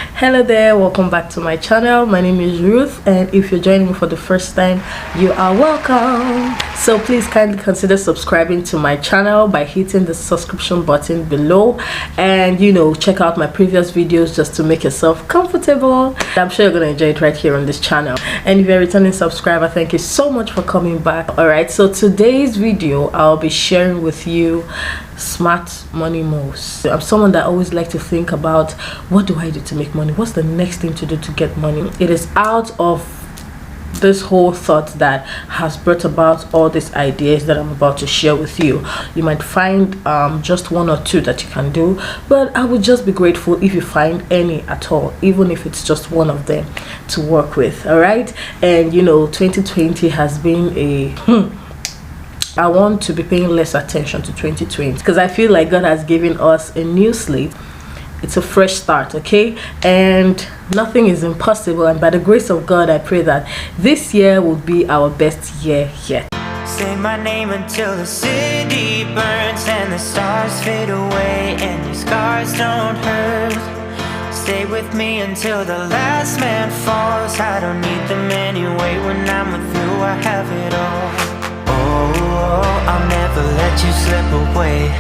Hello there, welcome back to my channel. My name is Ruth, and if you're joining me for the first time, you are welcome. So please kindly consider subscribing to my channel by hitting the subscription button below, and check out my previous videos just to make yourself comfortable. I'm sure you're gonna enjoy it right here on this channel. And if you're a returning subscriber, thank you so much for coming back. All right, so today's video I'll be sharing with you smart money moves. I'm someone that always like to think about, what do I do to make money? What's the next thing to do to get money? It is out of this whole thought that has brought about all these ideas that I'm about to share with you. You might find just one or two that you can do, but I would just be grateful if you find any at all, even if it's just one of them to work with. All right, and 2020 has been a I want to be paying less attention to 2020 because I feel like God has given us a new slate. It's a fresh start, okay? And nothing is impossible, and by the grace of God I pray that this year will be our best year yet. Say my name until the city burns and the stars fade away and your scars don't hurt. Stay with me until the last man falls. I don't need them anyway. When I'm with you I have it all. Oh, I'll never let you slip away.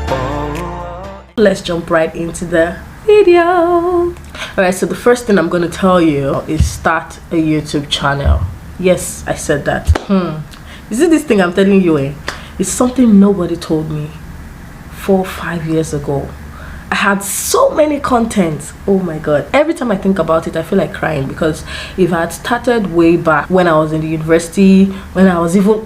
Oh. Let's jump right into the video. All right, so the first thing I'm going to tell you is start a YouTube channel. Yes, I said that. Is it this thing I'm telling you? It's something nobody told me 4 or 5 years ago. I had so many contents. Oh my god, every time I think about it I feel like crying, because if I had started way back when I was in the university, when I was even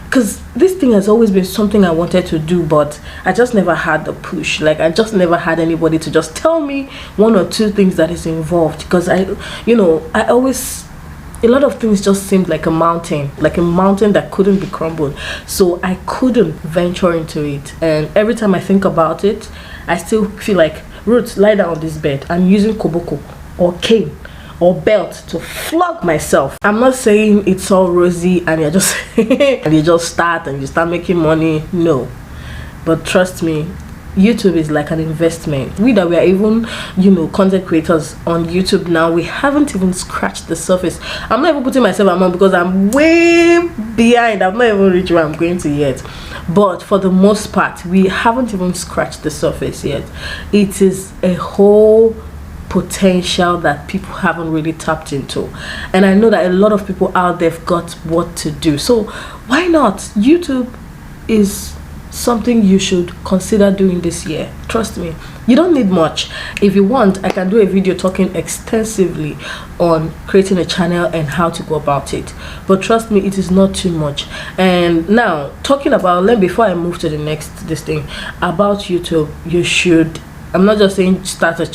because this thing has always been something I wanted to do, but I just never had the push. I just never had anybody to just tell me one or two things that is involved, because I always, a lot of things just seemed like a mountain that couldn't be crumbled, so I couldn't venture into it. And every time I think about it, I still feel like, Ruth, lie down on this bed. I'm using koboko or cane or belt to flog myself. I'm not saying it's all rosy and you're just and you just start making money. No, but trust me, YouTube is like an investment. We that we are even content creators on YouTube now, we haven't even scratched the surface. I'm not even putting myself among because I'm way behind. I've not even reached where I'm going to yet, but for the most part we haven't even scratched the surface yet. It is a whole potential that people haven't really tapped into, and I know that a lot of people out there have got what to do. So why not? YouTube is something you should consider doing this year. Trust me, you don't need much. If you want, I can do a video talking extensively on creating a channel and how to go about it, but trust me, it is not too much. And now talking about, before I move to the next thing about YouTube, you should, I'm not just saying start a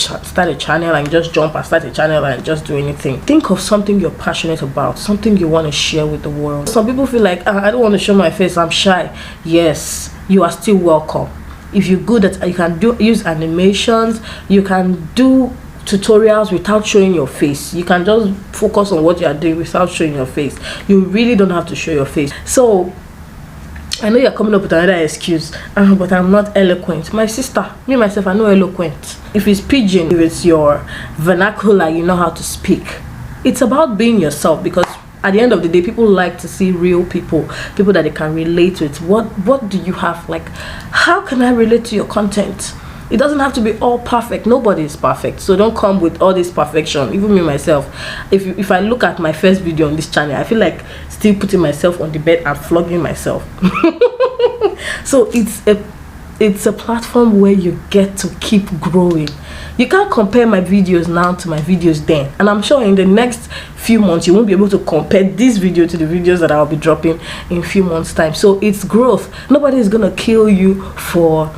channel and just jump and start a channel and just do anything. Think of something you're passionate about, something you want to share with the world. Some people feel like, I don't want to show my face, I'm shy. Yes, you are still welcome. If you're good at, you can use animations, you can do tutorials without showing your face. You can just focus on what you are doing without showing your face. You really don't have to show your face. So I know you're coming up with another excuse, but I'm not eloquent. My sister, me myself, I know eloquent. If it's pidgin, if it's your vernacular, you know how to speak. It's about being yourself, because at the end of the day, people like to see real people that they can relate with. What do you have? How can I relate to your content? It doesn't have to be all perfect. Nobody is perfect, so don't come with all this perfection. Even me myself, if I look at my first video on this channel, I feel like still putting myself on the bed and flogging myself. So it's a platform where you get to keep growing. You can't compare my videos now to my videos then, and I'm sure in the next few months you won't be able to compare this video to the videos that I'll be dropping in a few months time. So it's growth. Nobody is gonna kill you for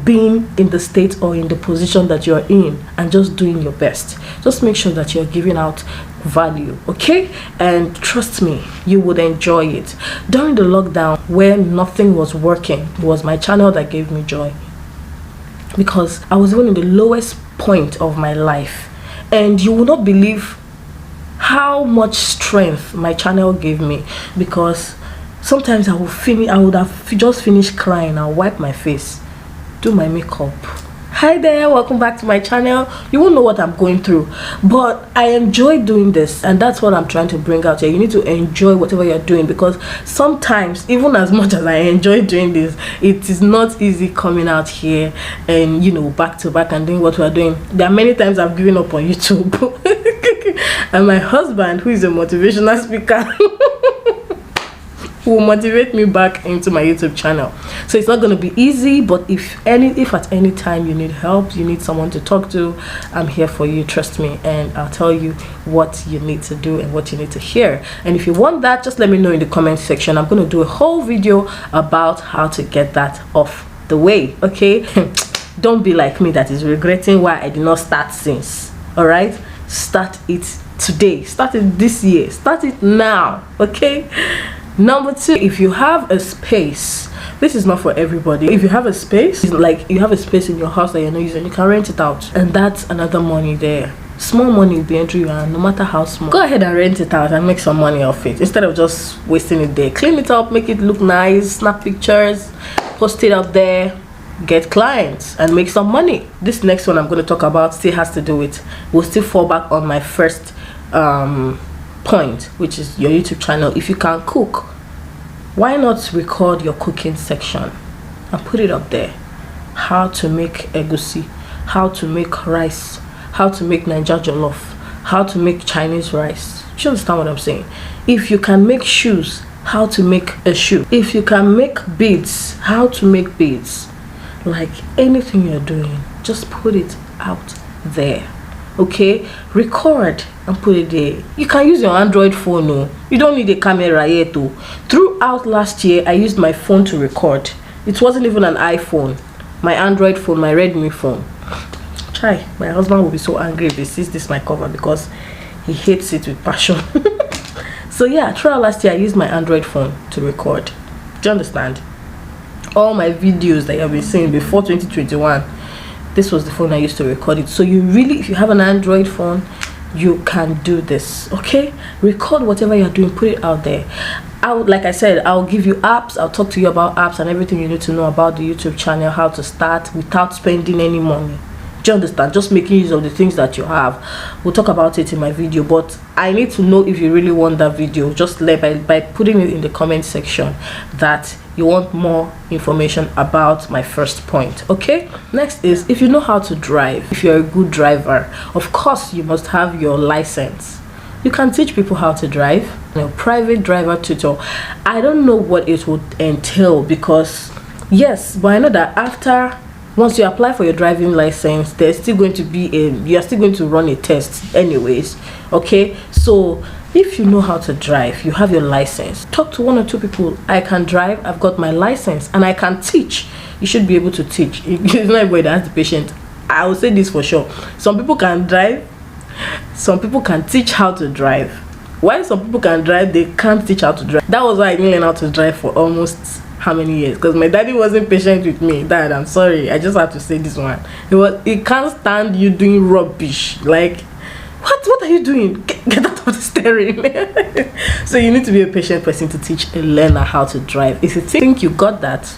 being in the state or in the position that you're in and just doing your best. Just make sure that you're giving out value, okay? And trust me, you would enjoy it. During the lockdown, where nothing was working, it was my channel that gave me joy, because I was even in the lowest point of my life, and you will not believe how much strength my channel gave me, because sometimes I would have just finished crying. I'll wipe my face, do my makeup, Hi there, welcome back to my channel. You won't know what I'm going through, but I enjoy doing this, and that's what I'm trying to bring out here. You need to enjoy whatever you're doing, because sometimes, even as much as I enjoy doing this, it is not easy coming out here and, you know, back to back and doing what we're doing. There are many times I've given up on YouTube and my husband, who is a motivational speaker, will motivate me back into my YouTube channel. So it's not going to be easy, but if at any time you need help, you need someone to talk to, I'm here for you, trust me, and I'll tell you what you need to do and what you need to hear. And if you want that, just let me know in the comment section. I'm going to do a whole video about how to get that off the way, okay? Don't be like me that is regretting why I did not start since. All right, start it today, start it this year, start it now, okay? Number 2, if you have a space, this is not for everybody. If you have a space, like you have a space in your house that you're not using, you can rent it out, and that's another money there. Small money will be entering you, and no matter how small, go ahead and rent it out and make some money off it instead of just wasting it there. Clean it up, make it look nice, snap pictures, post it up there, get clients and make some money. This next one I'm going to talk about still has to do with, we'll still fall back on my first point, which is your YouTube channel. If you can cook, why not record your cooking section and put it up there? How to make egusi, how to make rice, how to make Niger jollof, how to make Chinese rice. Do you understand what I'm saying? If you can make shoes, how to make a shoe. If you can make beads, how to make beads. Like anything you're doing, just put it out there, okay? Record and put it there. You can use your Android phone. No, you don't need a camera yet. Too. Throughout last year, I used my phone to record. It wasn't even an iPhone, my Android phone, my Redmi phone. Try, my husband will be so angry if he sees this my cover, because he hates it with passion. So yeah, throughout last year, I used my Android phone to record. Do you understand? All my videos that you've been seeing before 2021, this was the phone I used to record it. So you really, if you have an Android phone, you can do this, okay? Record whatever you're doing, put it out there. Like I said, I'll give you apps, I'll talk to you about apps and everything you need to know about the YouTube channel, how to start without spending any money. Do you understand? Just making use of the things that you have. We'll talk about it in my video, but I need to know if you really want that video. Just by putting it in the comment section that you want more information about my first point, okay? Next is, if you know how to drive, if you're a good driver, of course you must have your license. You can teach people how to drive, you know, private driver tutor. I don't know what it would entail, because yes, but I know that once you apply for your driving license, there's still going to be you're still going to run a test anyways, okay? So if you know how to drive, you have your license, talk to 1 or 2 people. I can drive, I've got my license, and I can teach. You should be able to teach. It's not everybody that has the patience. I will say this for sure. Some people can drive, some people can teach how to drive. While some people can drive, they can't teach how to drive. That was why I didn't learn how to drive for almost how many years, because my daddy wasn't patient with me. Dad, I'm sorry, I just have to say this one. He can't stand you doing rubbish. Like, what are you doing? Get out of the steering. So you need to be a patient person to teach a learner how to drive. If you think you got that,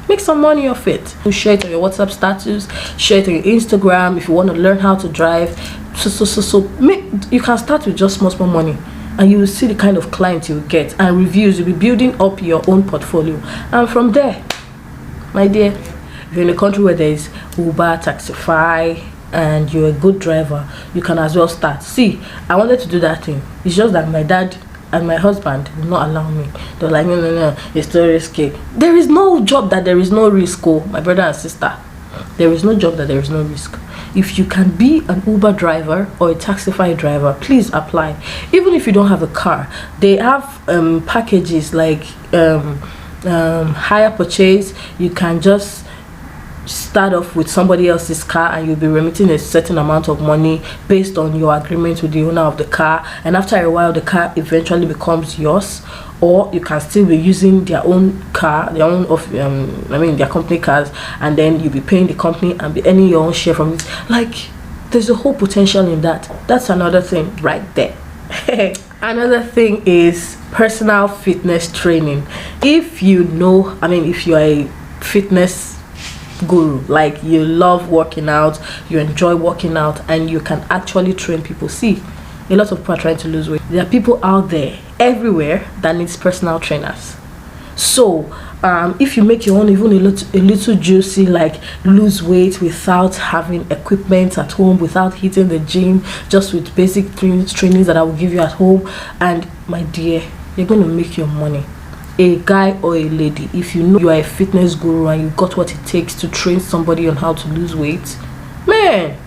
make some money off it. You share it on your WhatsApp status, share it on your Instagram. If you want to learn how to drive, you can start with just small money, and you will see the kind of clients you will get and reviews. You'll be building up your own portfolio, and from there, my dear, if you're in a country where there is Uber, Taxify, and you're a good driver, you can as well start. See, I wanted to do that thing. It's just that my dad and my husband will not allow me. They're like, no, it's too risky. There is no job that there is no risk. Oh, my brother and sister, there is no job that there is no risk. If you can be an Uber driver or a Taxify driver, please apply. Even if you don't have a car, they have packages like hire purchase. You can just start off with somebody else's car, and you'll be remitting a certain amount of money based on your agreement with the owner of the car, and after a while the car eventually becomes yours. Or you can still be using their own car, their company cars, and then you'll be paying the company and be earning your own share from it. Like, there's a whole potential in that. That's another thing right there. Another thing is personal fitness training. If you know, if you are a fitness guru, like you love working out, you enjoy working out, and you can actually train people. See, a lot of people are trying to lose weight. There are people out there everywhere that needs personal trainers. So if you make your own, even a little juicy, like lose weight without having equipment at home, without hitting the gym, just with basic trainings that I will give you at home, and my dear, you're going to make your money. A guy or a lady, if you know you are a fitness guru and you got what it takes to train somebody on how to lose weight, man,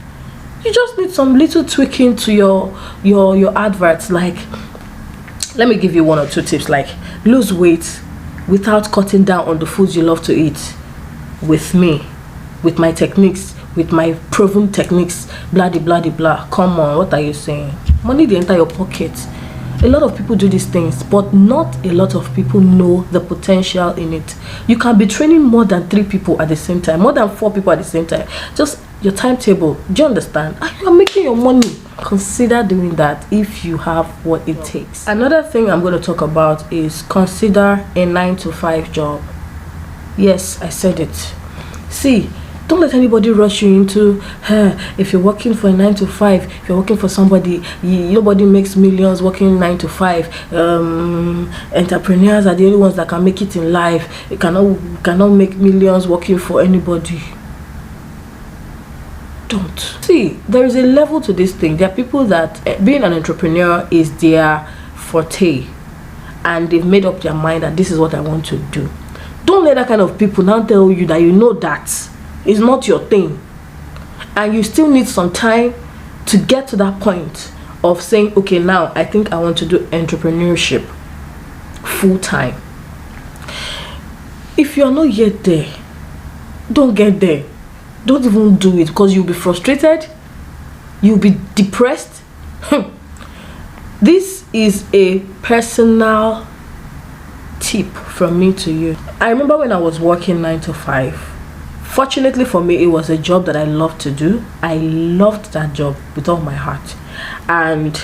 you just need some little tweaking to your adverts. Like, let me give you 1 or 2 tips, like lose weight without cutting down on the foods you love to eat. With me, with my techniques, with my proven techniques, blah de blah de blah. Come on, what are you saying? Money dey enter your pocket. A lot of people do these things, but not a lot of people know the potential in it. You can be training more than 3 people at the same time, more than 4 people at the same time. Just your timetable. Do you understand? And you are making your money. Consider doing that if you have what it takes. Another thing I'm going to talk about is consider a 9-to-5 job. Yes, I said it. See, don't let anybody rush you into if you're working for a 9-to-5, if you're working for somebody, nobody makes millions working 9-to-5. Entrepreneurs are the only ones that can make it in life. You cannot make millions working for anybody. Don't. See, there is a level to this thing. There are people that being an entrepreneur is their forte, and they've made up their mind that this is what I want to do. Don't let that kind of people now tell you that you know that it's not your thing, and you still need some time to get to that point of saying, okay, now I think I want to do entrepreneurship full time. If you're not yet there, don't get there. Don't even do it, because you'll be frustrated, you'll be depressed. This is a personal tip from me to you. I remember when I was working 9-to-5. Fortunately for me, it was a job that I loved to do. I loved that job with all my heart. And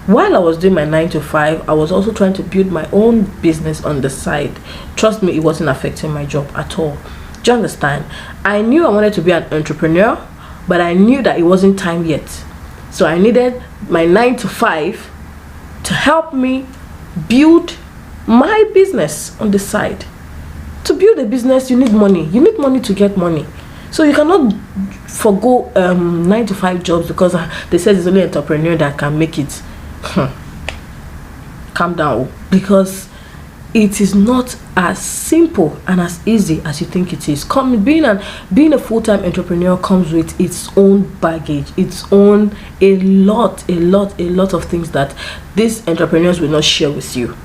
while I was doing my 9-to-5, I was also trying to build my own business on the side. Trust me, it wasn't affecting my job at all. Do you understand? I knew I wanted to be an entrepreneur, but I knew that it wasn't time yet. So I needed my 9-to-5 to help me build my business on the side. To build a business, you need money. You need money to get money. So you cannot forgo 9-to-5 jobs because they said it's only an entrepreneur that can make it. Calm down, because it is not as simple and as easy as you think it is. Being a full-time entrepreneur comes with its own baggage, its own a lot of things that these entrepreneurs will not share with you.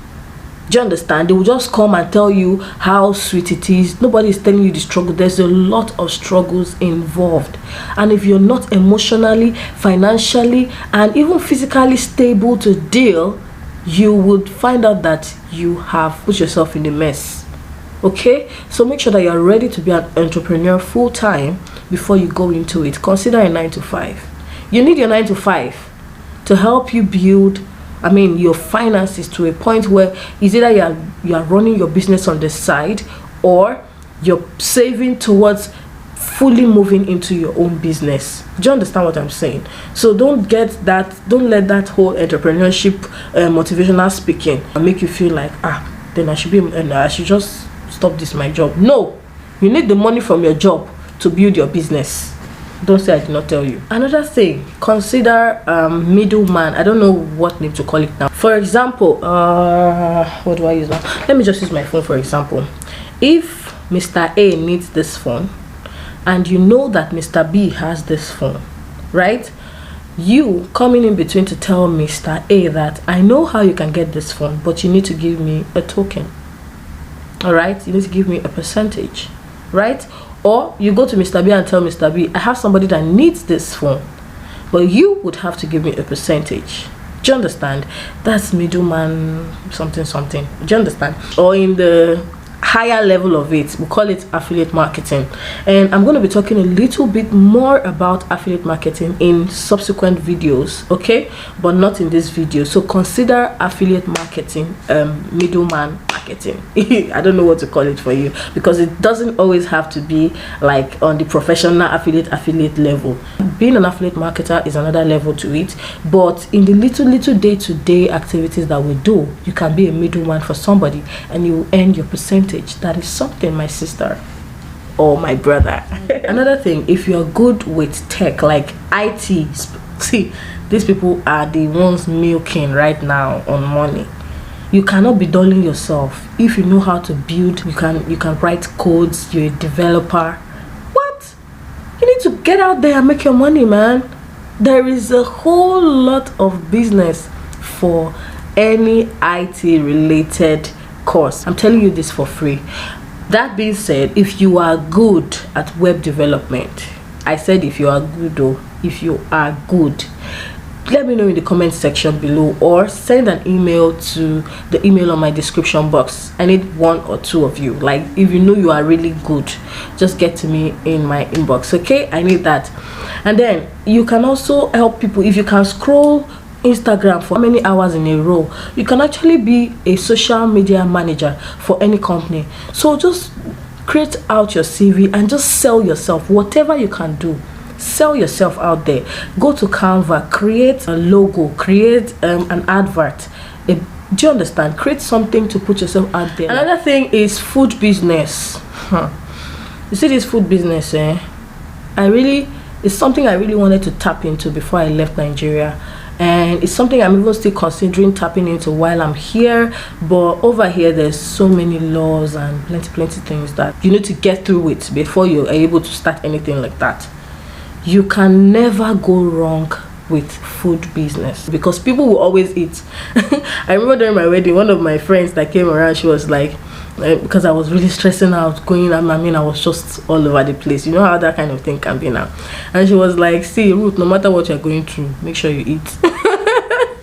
Do you understand? They will just come and tell you how sweet it is. Nobody is telling you the struggle. There's a lot of struggles involved, and if you're not emotionally, financially, and even physically stable to deal, you would find out that you have put yourself in a mess. Okay, so make sure that you're ready to be an entrepreneur full-time before you go into it. Consider a 9-to-5. You need your 9-to-5 to help you build your finances to a point where it's either you are running your business on the side, or you're saving towards fully moving into your own business. Do you understand what I'm saying? So don't let that whole entrepreneurship motivational speaking and make you feel like then I should just stop this my job. No, you need the money from your job to build your business. Don't say I did not tell you. Another thing, consider middleman. I don't know what name to call it now. For example, what do I use now? Let me just use my phone for example. If Mr. A needs this phone, and you know that Mr. B has this phone, right? You coming in between to tell Mr. A that I know how you can get this phone, but you need to give me a token. All right, you need to give me a percentage, right? Or you go to Mr. B and tell Mr. B, I have somebody that needs this phone, but you would have to give me a percentage. Do you understand? That's middleman something. Do you understand? Or in the higher level of it, we call it affiliate marketing, and I'm going to be talking a little bit more about affiliate marketing in subsequent videos, okay, but not in this video. So consider affiliate marketing middleman marketing. I don't know what to call it for you, because it doesn't always have to be like on the professional affiliate level. Being an affiliate marketer is another level to it, but in the little day-to-day activities that we do, you can be a middleman for somebody and you earn your percentage. That is something, my sister or my brother. Another thing, if you're good with tech like IT, see, these people are the ones milking right now on money. You cannot be dulling yourself. If you know how to build, you can write codes, you're a developer. What? You need to get out there and make your money, man. There is a whole lot of business for any IT related course. I'm telling you this for free. That being said, if you are good at web development, I said if you are good, though, if you are good, let me know in the comment section below, or send an email to the email on my description box. I need 1 or 2 of you. Like, if you know you are really good, just get to me in my inbox, okay? I need that. And then you can also help people. If you can scroll Instagram for many hours in a row, you can actually be a social media manager for any company. So just create out your CV and just sell yourself. Whatever you can do, sell yourself out there. Go to Canva, create a logo, create an advert. Do you understand? Create something to put yourself out there. Another thing is food business. You see, this food business, it's something I really wanted to tap into before I left Nigeria, and it's something I'm even still considering tapping into while I'm here. But over here, there's so many laws and plenty things that you need to get through with before you're able to start anything like that. You can never go wrong with food business, because people will always eat. I remember during my wedding, one of my friends that came around, she was like, because I was really stressing out, I was just all over the place. You know how that kind of thing can be now. And she was like, see, Ruth, no matter what you're going through, make sure you eat.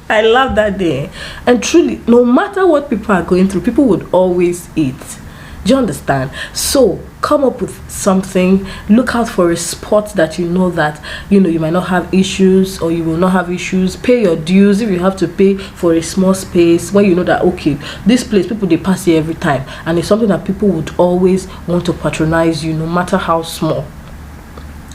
I love that day. And truly, no matter what people are going through, people would always eat. Do you understand? So come up with something. Look out for a spot that you know that you might not have issues, or you will not have issues. Pay your dues if you have to pay for a small space where you know that, okay, this place people, they pass here every time, and it's something that people would always want to patronize you, no matter how small.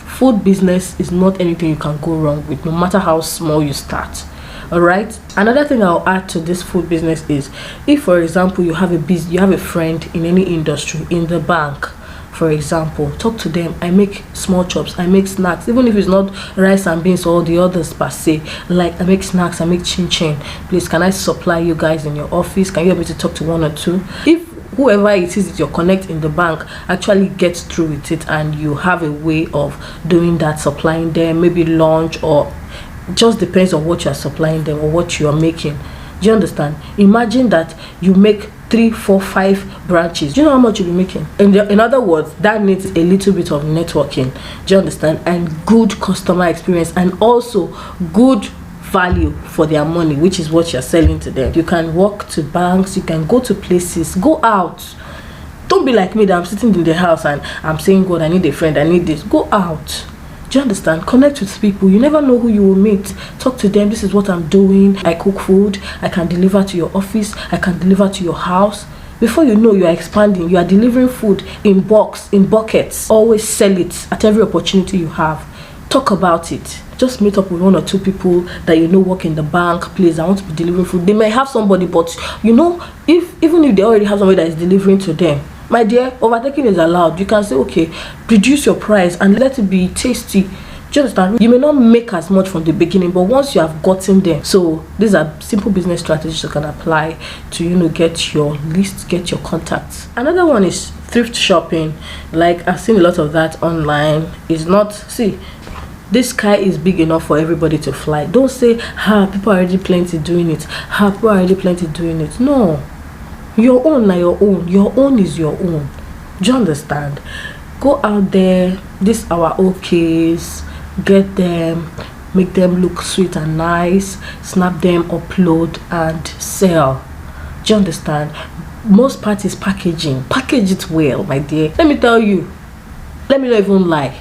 Food business is not anything you can go wrong with, no matter how small you start. All right. Another thing I'll add to this food business is, if for example you have a friend in any industry, in the bank for example, talk to them. I make small chops, I make snacks, even if it's not rice and beans or the others per se. Like, I make snacks, I make chin chin. Please, can I supply you guys in your office? Can you help me to talk to 1 or 2? If whoever it is that your connect in the bank actually gets through with it, and you have a way of doing that, supplying them maybe lunch, or just depends on what you're supplying them or what you're making. Do you understand? Imagine that you make 3, 4, 5 branches. Do you know how much you'll be making? In other words, that needs a little bit of networking. Do you understand? And good customer experience, and also good value for their money, which is what you're selling to them. You can walk to banks, you can go to places, go out. Don't be like me that I'm sitting in the house and I'm saying, God, I need a friend, I need this. Go out. Do you understand? Connect with people. You never know who you will meet. Talk to them. This is what I'm doing. I cook food. I can deliver to your office. I can deliver to your house. Before you know, you are expanding. You are delivering food in buckets. Always sell it at every opportunity you have. Talk about it. Just meet up with 1 or 2 people that you know work in the bank. Please, I want to be delivering food. They may have somebody, but even if they already have somebody that is delivering to them, my dear, overtaking is allowed. You can say, okay, reduce your price and let it be tasty. Do you understand? You may not make as much from the beginning, but once you have gotten there. So these are simple business strategies you can apply to get your list, get your contacts. Another one is thrift shopping. Like, I've seen a lot of that online. It's not, see, this sky is big enough for everybody to fly. Don't say, people are already plenty doing it. People are already plenty doing it. No. Your own, not your own. Your own is your own. Do you understand? Go out there, these our OKs, get them, make them look sweet and nice, snap them, upload and sell. Do you understand? Most part is packaging. Package it well, my dear. Let me tell you, let me not even lie.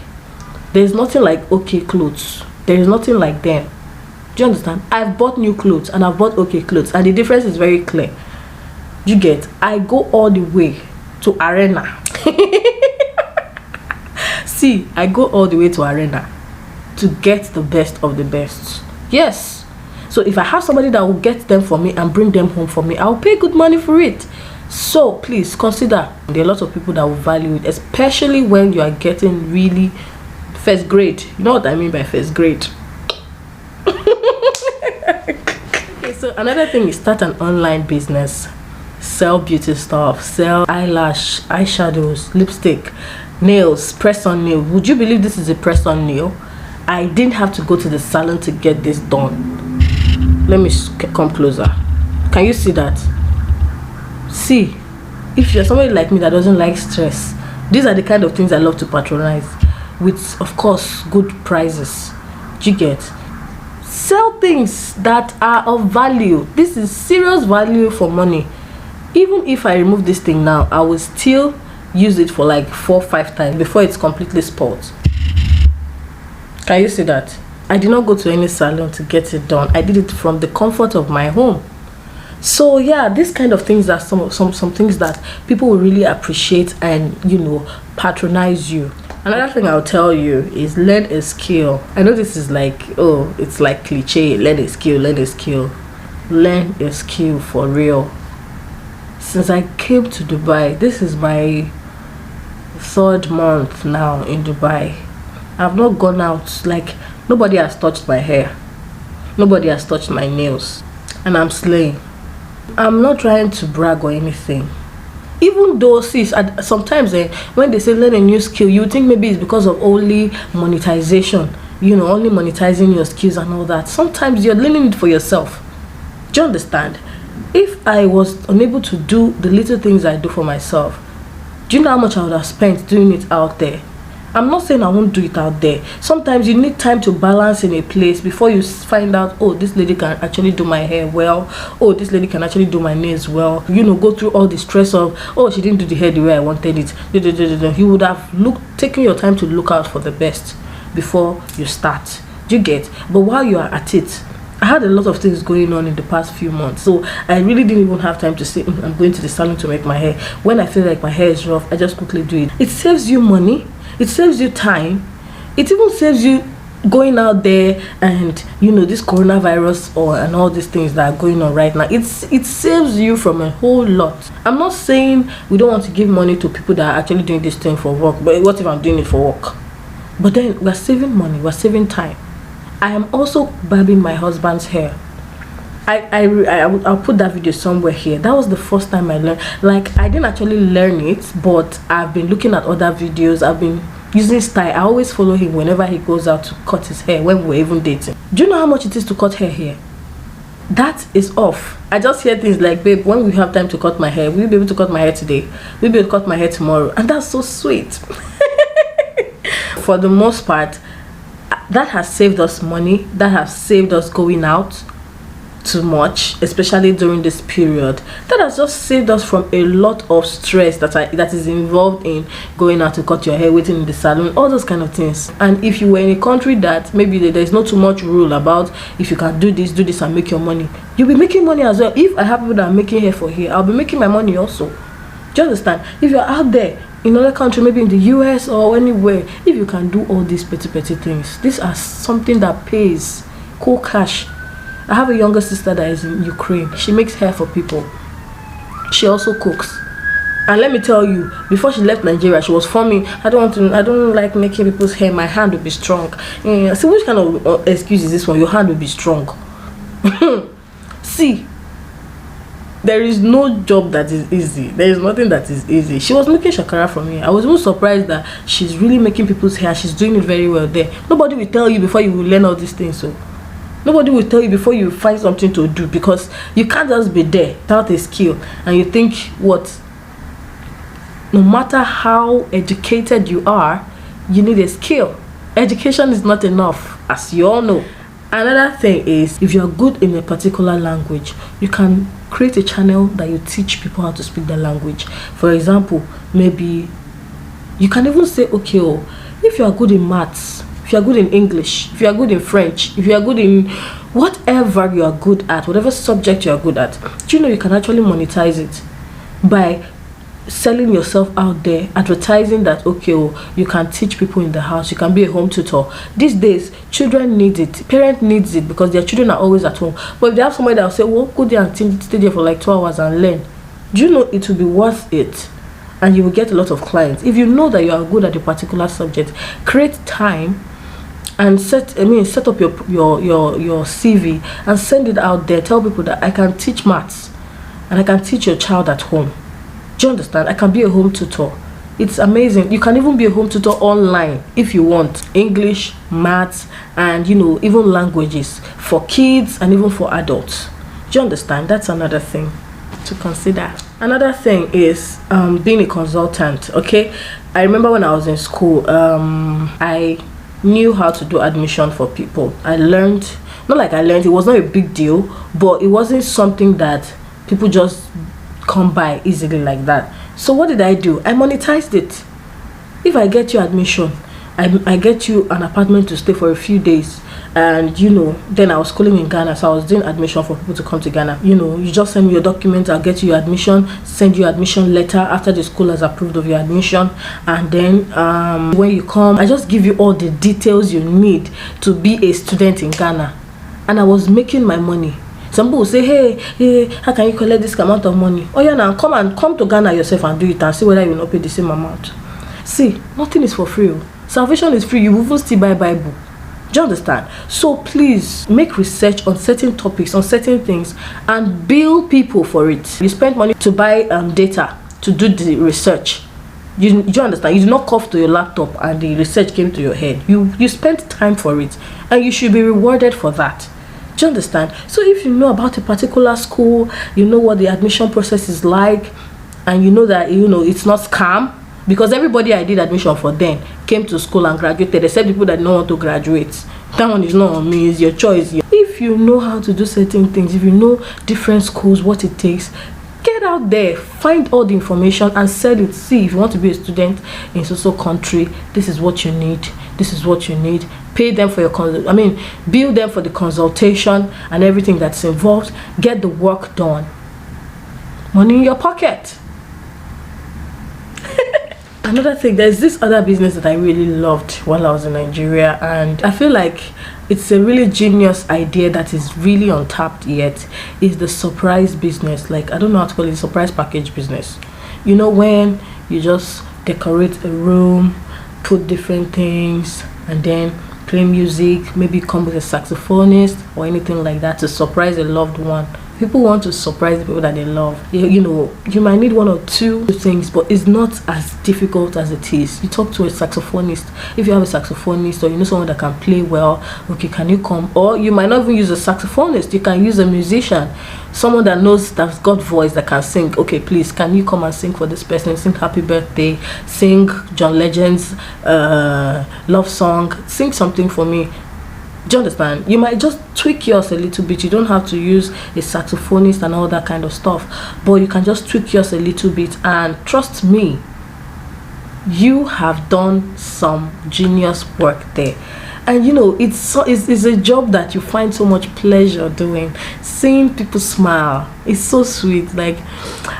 There's nothing like OK clothes. There is nothing like them. Do you understand? I've bought new clothes and I've bought OK clothes, and the difference is very clear. You get? I go all the way to Arena. See, I go all the way to Arena to get the best of the best. Yes. So if I have somebody that will get them for me and bring them home for me, I'll pay good money for it. So please consider. There are a lot of people that will value it, especially when you are getting really first grade. You know what I mean by first grade? Okay, so another thing is start an online business. Sell beauty stuff, sell eyelash, eyeshadows, lipstick, nails, press on nail. Would you believe this is a press on nail? I didn't have to go to the salon to get this done. Let me come closer. Can you see that? See, if you're somebody like me that doesn't like stress, these are the kind of things I love to patronize with, of course, good prices. Do you get? Sell things that are of value. This is serious value for money. Even if I remove this thing now, I will still use it for like 4 or 5 times before it's completely spoiled. Can you see that? I did not go to any salon to get it done. I did it from the comfort of my home. So yeah, these kind of things are some things that people will really appreciate and, you know, patronize you. Another thing I'll tell you is learn a skill. I know this is like, oh, it's like cliche, learn a skill, learn a skill. Learn a skill for real. Since I came to Dubai, this is my 3rd month now in Dubai. I've not gone out. Like, nobody has touched my hair, nobody has touched my nails, and I'm slaying. I'm not trying to brag or anything, even though sometimes when they say learn a new skill, you think maybe it's because of only monetization, you know, only monetizing your skills and all that. Sometimes you're learning it for yourself. Do you understand? If I was unable to do the little things I do for myself, do you know how much I would have spent doing it out there? I'm not saying I won't do it out there. Sometimes you need time to balance in a place before you find out, oh, this lady can actually do my hair well. Oh, this lady can actually do my nails well. You know, go through all the stress of, oh, she didn't do the hair the way I wanted it. You would have taken your time to look out for the best before you start. Do you get? But while you are at it, I had a lot of things going on in the past few months, so I really didn't even have time to say I'm going to the salon to make my hair. When I feel like my hair is rough, I just quickly do it. It saves you money, it saves you time, it even saves you going out there and, you know, this coronavirus and all these things that are going on right now. It saves you from a whole lot. I'm not saying we don't want to give money to people that are actually doing this thing for work, but what if I'm doing it for work? But then we're saving money, we're saving time. I am also barbing my husband's hair. I'll put that video somewhere here. That was the first time I learned. Like, I didn't actually learn it, but I've been looking at other videos. I've been using style. I always follow him whenever he goes out to cut his hair, when we're even dating. Do you know how much it is to cut hair here? That is off. I just hear things like, babe, when we have time to cut my hair, will you be able to cut my hair today? Will you be able to cut my hair tomorrow? And that's so sweet. For the most part, that has saved us money. That has saved us going out too much, especially during this period. That has just saved us from a lot of stress that is involved in going out to cut your hair, waiting in the salon, all those kind of things. And if you were in a country that maybe there's not too much rule about if you can do this and make your money, you'll be making money as well. If I have people that are making hair for here, I'll be making my money also. Do you understand? If you're out there in another country, maybe in the US or anywhere, if you can do all these petty things, these are something that pays cool cash. I have a younger sister that is in Ukraine. She makes hair for people. She also cooks. And let me tell you, before she left Nigeria, she was forming, I don't like making people's hair, my hand will be strong. So which kind of excuse is this one? Your hand will be strong. See, there is no job that is easy. There is nothing that is easy. She was making shakara for me. I was even surprised that she's really making people's hair. She's doing it very well there. Nobody will tell you before you will learn all these things. So nobody will tell you before you find something to do, because you can't just be there without a skill. And you think, what? No matter how educated you are, you need a skill. Education is not enough, as you all know. Another thing is, if you're good in a particular language, you can create a channel that you teach people how to speak the language. For example, maybe you can even say, okay, if you are good in maths, if you are good in English, if you are good in French, if you are good in whatever you are good at, whatever subject you are good at, do you know you can actually monetize it? by selling yourself out there, advertising that okay, oh, you can teach people in the house, you can be a home tutor. These days children need it, parents needs it, because their children are always at home. But if they have somebody that will say, well, go there and stay there for like 2 hours and learn, do you know it will be worth it? And you will get a lot of clients. If you know that you are good at a particular subject, create time and set up your CV and send it out there. Tell people that I can teach maths and I can teach your child at home. Do you understand? I can be a home tutor. It's amazing. You can even be a home tutor online if you want. English, maths, and even languages for kids and even for adults. Do you understand? That's another thing to consider. Another thing is being a consultant. Okay, I remember when I was in school, I knew how to do admission for people. I learned, not like I learned, it was not a big deal, but it wasn't something that people just come by easily like that. So what did I do? I monetized it. If I get you admission, I get you an apartment to stay for a few days, and then I was schooling in Ghana, so I was doing admission for people to come to Ghana. You just send me your documents, I'll get you your admission, send you admission letter after the school has approved of your admission, and then when you come, I just give you all the details you need to be a student in Ghana. And I was making my money. Some people will say, hey, how can you collect this amount of money? Oh yeah, now come to Ghana yourself and do it and see whether you will not pay the same amount. See, nothing is for free. Salvation is free. You will even still buy Bible. Do you understand? So please make research on certain topics, on certain things, and bill people for it. You spend money to buy data to do the research. You understand? You do not cough to your laptop and the research came to your head. You spent time for it, and you should be rewarded for that. Do you understand? So if you know about a particular school, you know what the admission process is like, and you know that it's not scam, because everybody I did admission for then came to school and graduated, except people that don't want to graduate. That one is not on me, it's your choice. If you know how to do certain things, if you know different schools, what it takes, get out there, find all the information and sell it. See, if you want to be a student in so country, this is what you need, this is what you need. Pay them for your bill them for the consultation and everything that's involved. Get the work done. Money in your pocket. Another thing, there's this other business that I really loved while I was in Nigeria, and I feel like it's a really genius idea that is really untapped yet, is the surprise business. Like, I don't know how to call it, surprise package business. When you just decorate a room, put different things, and then play music, maybe come with a saxophonist or anything like that to surprise a loved one. People want to surprise the people that they love. You might need one or two things, but it's not as difficult as it is. You talk to a saxophonist. If you have a saxophonist or you know someone that can play well, okay, can you come? Or you might not even use a saxophonist, you can use a musician, someone that knows, that's got voice, that can sing. Okay, please, can you come and sing for this person? Sing happy birthday, sing John Legend's love song, sing something for me. Do you understand? You might just tweak yours a little bit. You don't have to use a saxophonist and all that kind of stuff, but you can just tweak yours a little bit, and trust me, you have done some genius work there. And it's a job that you find so much pleasure doing. Seeing people smile, it's so sweet. Like,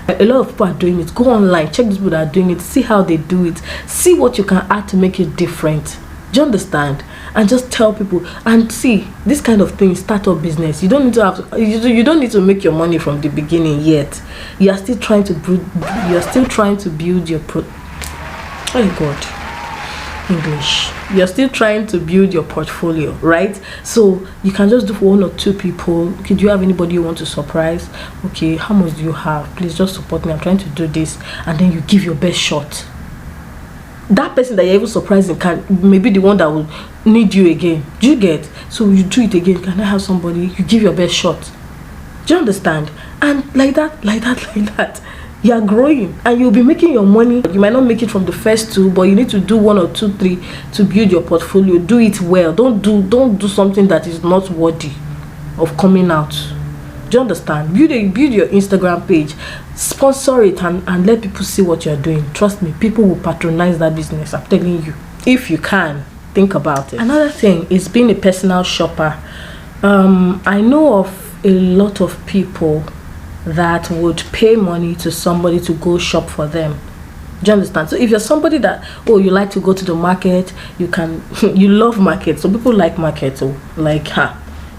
a lot of people are doing it. Go online, check these people that are doing it, see how they do it, see what you can add to make it different. Do you understand? And just tell people. And see, this kind of thing, startup business, you don't need to make your money from the beginning yet. You are still trying to build your oh God, English. You're still trying to build your portfolio, right? So you can just do for one or two people. Okay, do you have anybody you want to surprise? Okay, how much do you have? Please just support me, I'm trying to do this. And then you give your best shot. That person that you're even surprising can maybe the one that will need you again. Do you get? So you do it again. Can I have somebody? You give your best shot. Do you understand? And like that, you are growing and you'll be making your money. You might not make it from the first two, but you need to do 1 or 2, 3 to build your portfolio. Do it well. Don't do something that is not worthy of coming out. Do you understand? Build your Instagram page, sponsor it, and let people see what you're doing. Trust me, people will patronize that business. I'm telling you. If you can, think about it. Another thing is being a personal shopper. I know of a lot of people that would pay money to somebody to go shop for them. Do you understand? So if you're somebody that, oh, you like to go to the market, you can you love markets. So people like markets, so like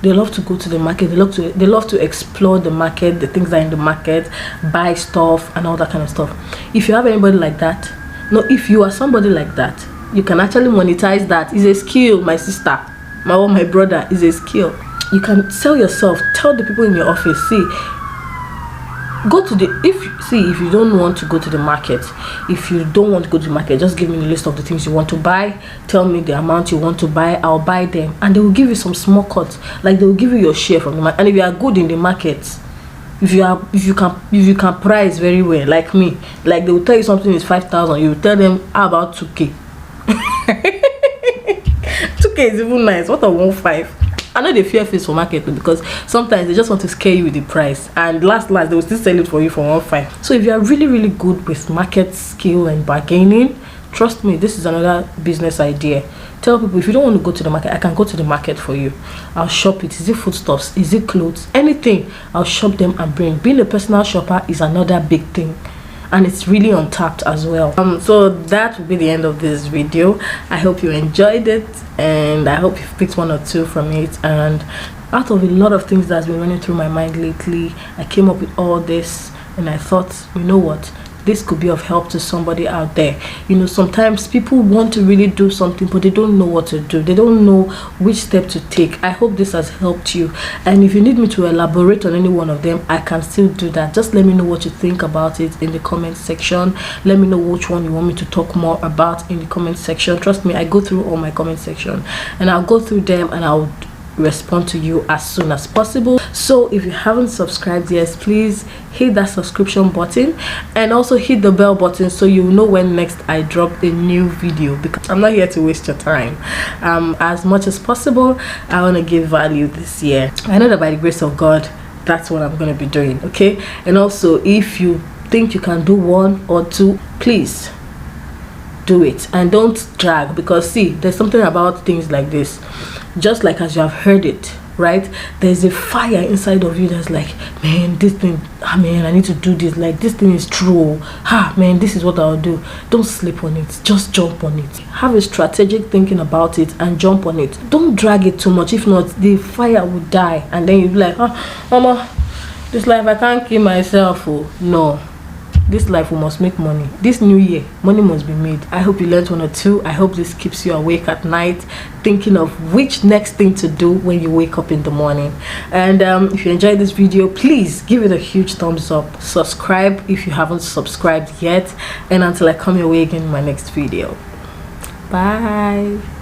they love to go to the market, they love to explore the market, the things that are in the market, buy stuff and all that kind of stuff. If you have anybody like that, no, if you are somebody like that, you can actually monetize that. It's a skill, my sister, my brother, is a skill. You can sell yourself. Tell the people in your office, see, go to the, if you don't want to go to the market, if you don't want to go to the market, just give me the list of the things you want to buy, tell me the amount you want to buy, I'll buy them, and they will give you some small cuts. Like they will give you your share from the market. And if you are good in the market, if you can price very well, like me, like they will tell you something is 5,000, you will tell them, how about 2k? 2k is even nice. What a 1.5? I know they fear face for market because sometimes they just want to scare you with the price, and last they will still sell it for you for 1.5. So if you are really good with market skill and bargaining, trust me, this is another business idea. Tell people, if you don't want to go to the market, I can go to the market for you. I'll shop it. Is it foodstuffs? Is it clothes? Anything, I'll shop them and bring. Being a personal shopper is another big thing, and it's really untapped as well. So that will be the end of this video. I hope you enjoyed it, and I hope you've picked one or two from it. And out of a lot of things that's been running through my mind lately, I came up with all this, and I thought, you know what, this could be of help to somebody out there. You know, sometimes people want to really do something, but they don't know what to do. They don't know which step to take. I hope this has helped you, and if you need me to elaborate on any one of them, I can still do that. Just let me know what you think about it in the comment section. Let me know which one you want me to talk more about in the comment section. Trust me, I go through all my comment section, and I'll go through them, and I'll respond to you as soon as possible. So if you haven't subscribed yet, please hit that subscription button, and also hit the bell button so you know when next I drop a new video, because I'm not here to waste your time. As much as possible, I want to give value this year. I know that by the grace of God, that's what I'm going to be doing. Okay, and also if you think you can do one or two, please do it, and don't drag, because see, there's something about things like this. Just like as you have heard it, right, there's a fire inside of you that's like, man, this thing, man, I need to do this, like this thing is true, man, this is what I'll do. Don't sleep on it, just jump on it. Have a strategic thinking about it and jump on it. Don't drag it too much, if not the fire will die, and then you'll be like, mama, this life I can't kill myself. Oh no, this life we must make money. This new year, money must be made. I hope you learned one or two. I hope this keeps you awake at night, thinking of which next thing to do when you wake up in the morning. And if you enjoyed this video, please give it a huge thumbs up. Subscribe if you haven't subscribed yet, and until I come your way again in my next video. Bye.